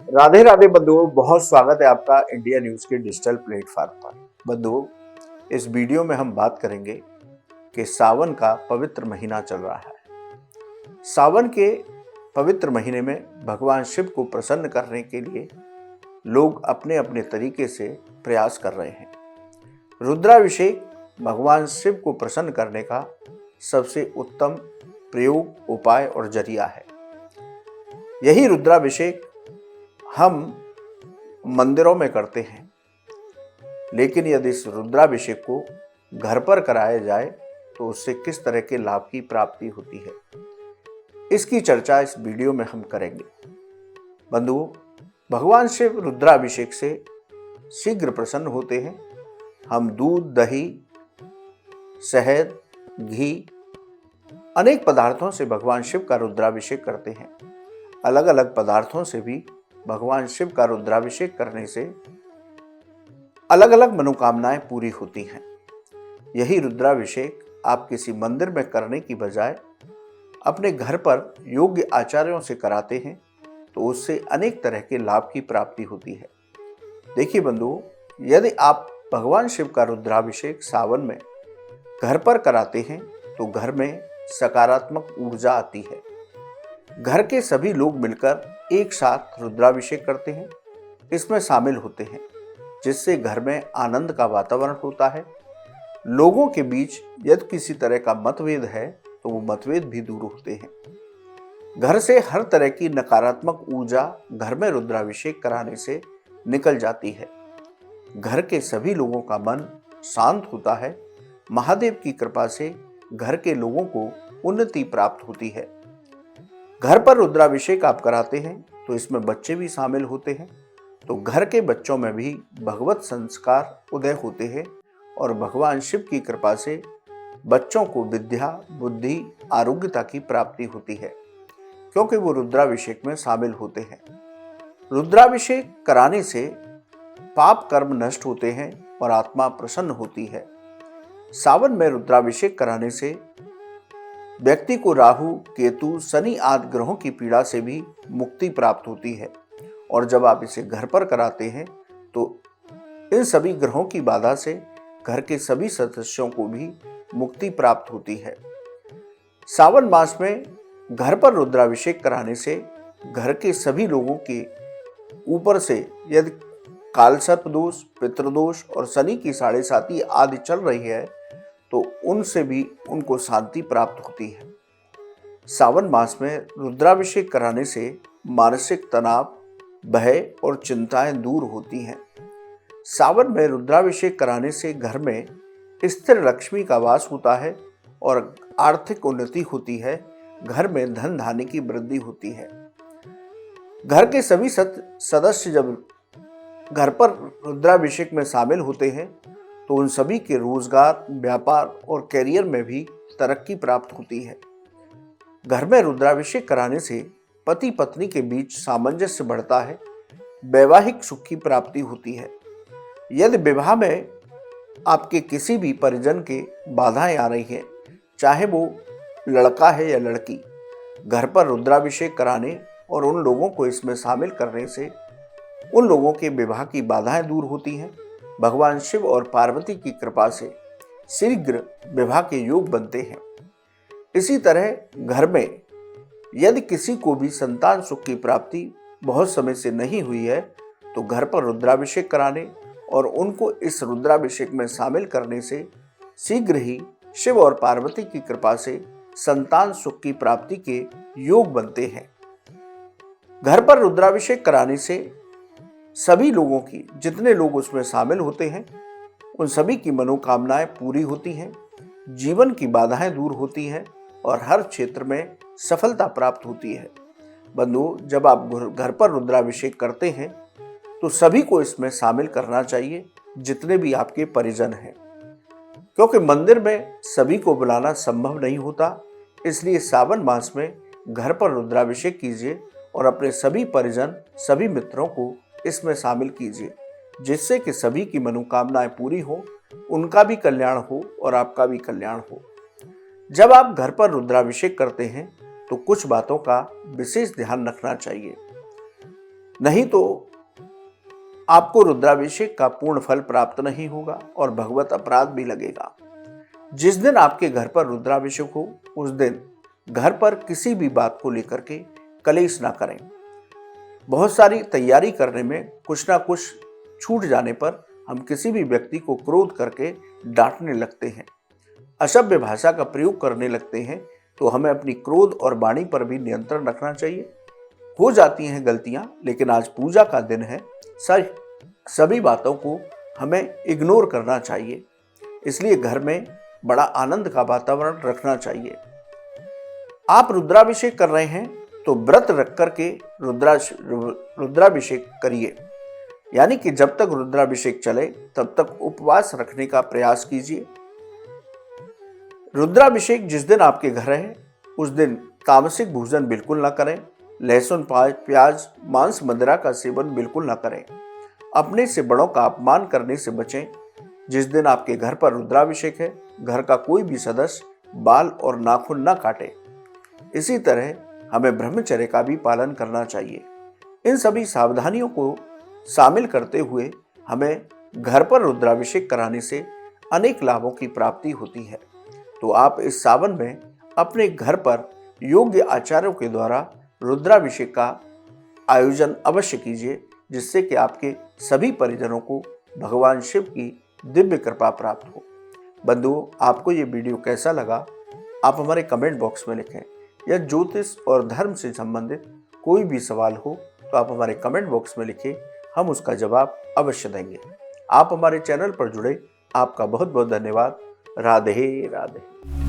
राधे राधे बंधुओं, बहुत स्वागत है आपका इंडिया न्यूज के डिजिटल प्लेटफॉर्म पर। बंधुओं, इस वीडियो में हम बात करेंगे कि सावन का पवित्र महीना चल रहा है। सावन के पवित्र महीने में भगवान शिव को प्रसन्न करने के लिए लोग अपने अपने तरीके से प्रयास कर रहे हैं। रुद्राभिषेक भगवान शिव को प्रसन्न करने का सबसे उत्तम प्रयोग, उपाय और जरिया है। यही रुद्राभिषेक हम मंदिरों में करते हैं, लेकिन यदि इस रुद्राभिषेक को घर पर कराया जाए तो उससे किस तरह के लाभ की प्राप्ति होती है, इसकी चर्चा इस वीडियो में हम करेंगे। बंधुओं, भगवान शिव रुद्राभिषेक से शीघ्र प्रसन्न होते हैं। हम दूध, दही, शहद, घी, अनेक पदार्थों से भगवान शिव का रुद्राभिषेक करते हैं। अलग अलग पदार्थों से भी भगवान शिव का रुद्राभिषेक करने से अलग अलग मनोकामनाएं पूरी होती हैं। यही रुद्राभिषेक आप किसी मंदिर में करने की बजाय अपने घर पर योग्य आचार्यों से कराते हैं तो उससे अनेक तरह के लाभ की प्राप्ति होती है। देखिए बंधुओं, यदि आप भगवान शिव का रुद्राभिषेक सावन में घर पर कराते हैं तो घर में सकारात्मक ऊर्जा आती है। घर के सभी लोग मिलकर एक साथ रुद्राभिषेक करते हैं, इसमें शामिल होते हैं, जिससे घर में आनंद का वातावरण होता है। लोगों के बीच यदि किसी तरह का मतभेद है तो वो मतभेद भी दूर होते हैं। घर से हर तरह की नकारात्मक ऊर्जा घर में रुद्राभिषेक कराने से निकल जाती है। घर के सभी लोगों का मन शांत होता है। महादेव की कृपा से घर के लोगों को उन्नति प्राप्त होती है। घर पर रुद्राभिषेक आप कराते हैं तो इसमें बच्चे भी शामिल होते हैं, तो घर के बच्चों में भी भगवत संस्कार उदय होते हैं और भगवान शिव की कृपा से बच्चों को विद्या, बुद्धि, आरोग्यता की प्राप्ति होती है, क्योंकि वो रुद्राभिषेक में शामिल होते हैं। रुद्राभिषेक कराने से पाप कर्म नष्ट होते हैं और आत्मा प्रसन्न होती है। सावन में रुद्राभिषेक कराने से व्यक्ति को राहु, केतु, शनि आदि ग्रहों की पीड़ा से भी मुक्ति प्राप्त होती है, और जब आप इसे घर पर कराते हैं तो इन सभी ग्रहों की बाधा से घर के सभी सदस्यों को भी मुक्ति प्राप्त होती है। सावन मास में घर पर रुद्राभिषेक कराने से घर के सभी लोगों के ऊपर से यदि कालसर्प दोष, पितृदोष और शनि की 7.5 आदि चल रही है तो उनसे भी उनको शांति प्राप्त होती है। सावन मास में रुद्राभिषेक कराने से मानसिक तनाव, भय और चिंताएं दूर होती हैं। सावन में रुद्राभिषेक कराने से घर में स्थिर लक्ष्मी का वास होता है और आर्थिक उन्नति होती है। घर में धन धान्य की वृद्धि होती है। घर के सभी सदस्य जब घर पर रुद्राभिषेक में शामिल होते हैं तो उन सभी के रोजगार, व्यापार और कैरियर में भी तरक्की प्राप्त होती है। घर में रुद्राभिषेक कराने से पति पत्नी के बीच सामंजस्य बढ़ता है, वैवाहिक सुख की प्राप्ति होती है। यदि विवाह में आपके किसी भी परिजन के बाधाएं आ रही हैं, चाहे वो लड़का है या लड़की, घर पर रुद्राभिषेक कराने और उन लोगों को इसमें शामिल करने से उन लोगों के विवाह की बाधाएं दूर होती हैं। भगवान शिव और पार्वती की कृपा से शीघ्र विवाह के योग बनते हैं। इसी तरह घर में यदि किसी को भी संतान सुख की प्राप्ति बहुत समय से नहीं हुई है तो घर पर रुद्राभिषेक कराने और उनको इस रुद्राभिषेक में शामिल करने से शीघ्र ही शिव और पार्वती की कृपा से संतान सुख की प्राप्ति के योग बनते हैं। घर पर रुद्राभिषेक कराने से सभी लोगों की, जितने लोग उसमें शामिल होते हैं, उन सभी की मनोकामनाएं पूरी होती हैं, जीवन की बाधाएं दूर होती हैं और हर क्षेत्र में सफलता प्राप्त होती है। बंधुओं, जब आप घर पर रुद्राभिषेक करते हैं तो सभी को इसमें शामिल करना चाहिए, जितने भी आपके परिजन हैं, क्योंकि मंदिर में सभी को बुलाना संभव नहीं होता। इसलिए सावन मास में घर पर रुद्राभिषेक कीजिए और अपने सभी परिजन, सभी मित्रों को इसमें शामिल कीजिए, जिससे कि सभी की मनोकामनाएं पूरी हो, उनका भी कल्याण हो और आपका भी कल्याण हो। जब आप घर पर रुद्राभिषेक करते हैं तो कुछ बातों का विशेष ध्यान रखना चाहिए। नहीं तो आपको रुद्राभिषेक का पूर्ण फल प्राप्त नहीं होगा और भगवत अपराध भी लगेगा। जिस दिन आपके घर पर रुद्राभिषेक हो उस दिन घर पर किसी भी बात को लेकर के कलेश ना करें। बहुत सारी तैयारी करने में कुछ ना कुछ छूट जाने पर हम किसी भी व्यक्ति को क्रोध करके डांटने लगते हैं, असभ्य भाषा का प्रयोग करने लगते हैं। तो हमें अपनी क्रोध और वाणी पर भी नियंत्रण रखना चाहिए। हो जाती हैं गलतियां, लेकिन आज पूजा का दिन है, सभी बातों को हमें इग्नोर करना चाहिए। इसलिए घर में बड़ा आनंद का वातावरण रखना चाहिए। आप रुद्राभिषेक कर रहे हैं तो व्रत रख करके रुद्राभिषेक करिए, यानी कि जब तक रुद्राभिषेक चले तब तक उपवास रखने का प्रयास कीजिए। रुद्राभिषेक जिस दिन आपके घर है उस दिन तामसिक भोजन बिल्कुल ना करें। लहसुन, प्याज, मांस, मदिरा का सेवन बिल्कुल ना करें। अपने से बड़ों का अपमान करने से बचें। जिस दिन आपके घर पर रुद्राभिषेक है, घर का कोई भी सदस्य बाल और नाखून न काटे। इसी तरह हमें ब्रह्मचर्य का भी पालन करना चाहिए। इन सभी सावधानियों को शामिल करते हुए हमें घर पर रुद्राभिषेक कराने से अनेक लाभों की प्राप्ति होती है। तो आप इस सावन में अपने घर पर योग्य आचार्यों के द्वारा रुद्राभिषेक का आयोजन अवश्य कीजिए, जिससे कि आपके सभी परिजनों को भगवान शिव की दिव्य कृपा प्राप्त हो। बंधुओं, आपको ये वीडियो कैसा लगा आप हमारे कमेंट बॉक्स में लिखें। या ज्योतिष और धर्म से संबंधित कोई भी सवाल हो तो आप हमारे कमेंट बॉक्स में लिखें, हम उसका जवाब अवश्य देंगे। आप हमारे चैनल पर जुड़े, आपका बहुत बहुत धन्यवाद। राधे राधे।